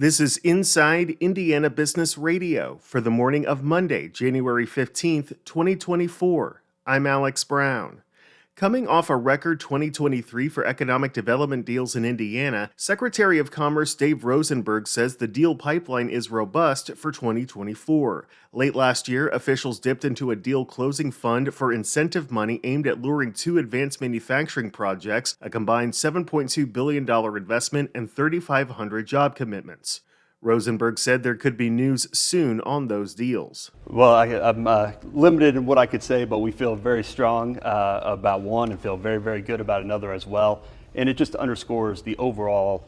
This is Inside Indiana Business Radio for the morning of Monday, January 15th, 2024. I'm Alex Brown. Coming off a record 2023 for economic development deals in Indiana, Secretary of Commerce Dave Rosenberg says the deal pipeline is robust for 2024. Late last year, officials dipped into a deal closing fund for incentive money aimed at luring two advanced manufacturing projects, a combined $7.2 billion investment, and 3,500 job commitments. Rosenberg said there could be news soon on those deals. Well, I'm limited in what I could say, but we feel very strong about one and feel very, very good about another as well. And it just underscores the overall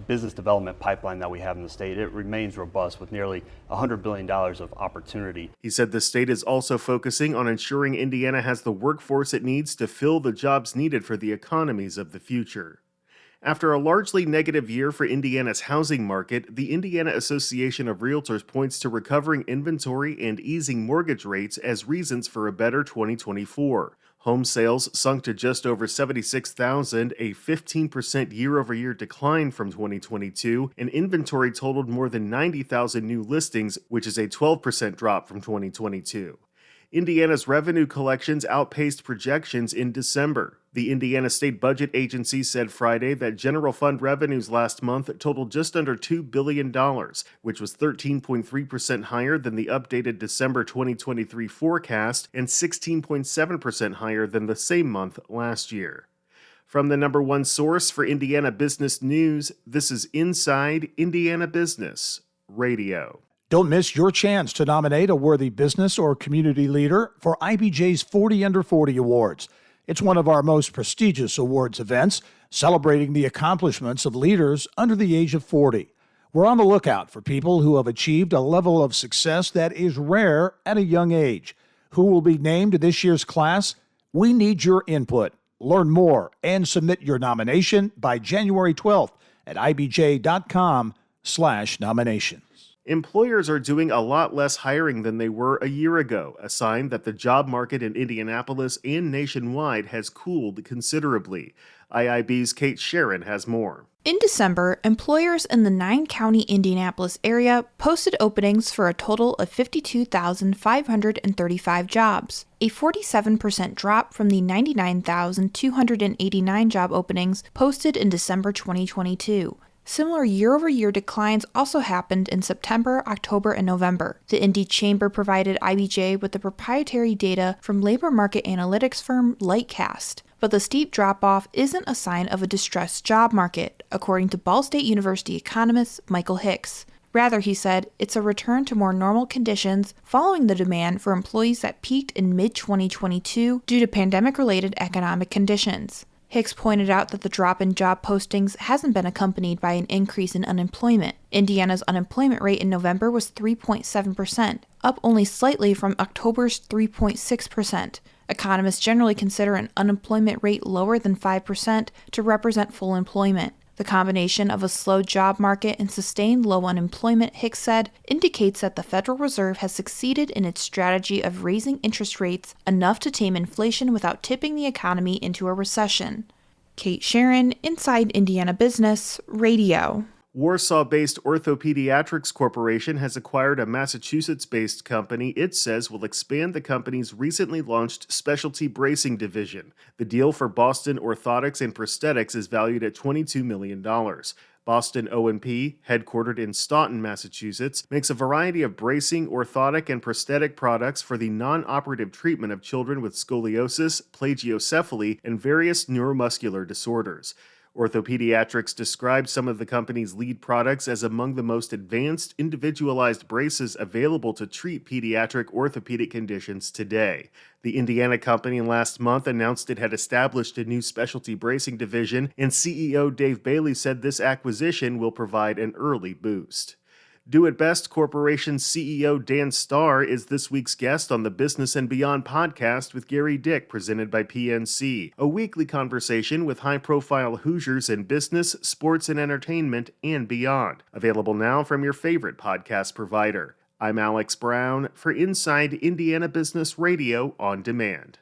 business development pipeline that we have in the state. It remains robust with nearly $100 billion of opportunity. He said the state is also focusing on ensuring Indiana has the workforce it needs to fill the jobs needed for the economies of the future. After a largely negative year for Indiana's housing market, the Indiana Association of Realtors points to recovering inventory and easing mortgage rates as reasons for a better 2024. Home sales sunk to just over 76,000, a 15% year-over-year decline from 2022, and inventory totaled more than 90,000 new listings, which is a 12% drop from 2022. Indiana's revenue collections outpaced projections in December. The Indiana State Budget Agency said Friday that general fund revenues last month totaled just under $2 billion, which was 13.3% higher than the updated December 2023 forecast and 16.7% higher than the same month last year. From the number one source for Indiana business news, this is Inside Indiana Business Radio. Don't miss your chance to nominate a worthy business or community leader for IBJ's 40 Under 40 Awards. It's one of our most prestigious awards events, celebrating the accomplishments of leaders under the age of 40. We're on the lookout for people who have achieved a level of success that is rare at a young age. Who will be named to this year's class? We need your input. Learn more and submit your nomination by January 12th at ibj.com/nomination. Employers are doing a lot less hiring than they were a year ago, a sign that the job market in Indianapolis and nationwide has cooled considerably. IIB's Kate Sharon has more. In December, employers in the 9-county Indianapolis area posted openings for a total of 52,535 jobs, a 47% drop from the 99,289 job openings posted in December 2022. Similar year-over-year declines also happened in September, October, and November. The Indy Chamber provided IBJ with the proprietary data from labor market analytics firm Lightcast. But the steep drop-off isn't a sign of a distressed job market, according to Ball State University economist Michael Hicks. Rather, he said, it's a return to more normal conditions following the demand for employees that peaked in mid-2022 due to pandemic-related economic conditions. Hicks pointed out that the drop in job postings hasn't been accompanied by an increase in unemployment. Indiana's unemployment rate in November was 3.7%, up only slightly from October's 3.6%. Economists generally consider an unemployment rate lower than 5% to represent full employment. The combination of a slow job market and sustained low unemployment, Hicks said, indicates that the Federal Reserve has succeeded in its strategy of raising interest rates enough to tame inflation without tipping the economy into a recession. Kate Sharon, Inside Indiana Business, Radio. Warsaw-based OrthoPediatrics Corporation has acquired a Massachusetts-based company it says will expand the company's recently launched specialty bracing division. The deal for Boston Orthotics and Prosthetics is valued at $22 million. Boston O&P, headquartered in Stoughton, Massachusetts, makes a variety of bracing, orthotic, and prosthetic products for the non-operative treatment of children with scoliosis, plagiocephaly, and various neuromuscular disorders. OrthoPediatrics described some of the company's lead products as among the most advanced, individualized braces available to treat pediatric orthopedic conditions today. The Indiana company last month announced it had established a new specialty bracing division, and CEO Dave Bailey said this acquisition will provide an early boost. Do It Best Corporation CEO Dan Starr is this week's guest on the Business and Beyond podcast with Gary Dick, presented by PNC, a weekly conversation with high-profile Hoosiers in business, sports, and entertainment, and beyond. Available now from your favorite podcast provider. I'm Alex Brown for Inside Indiana Business Radio on Demand.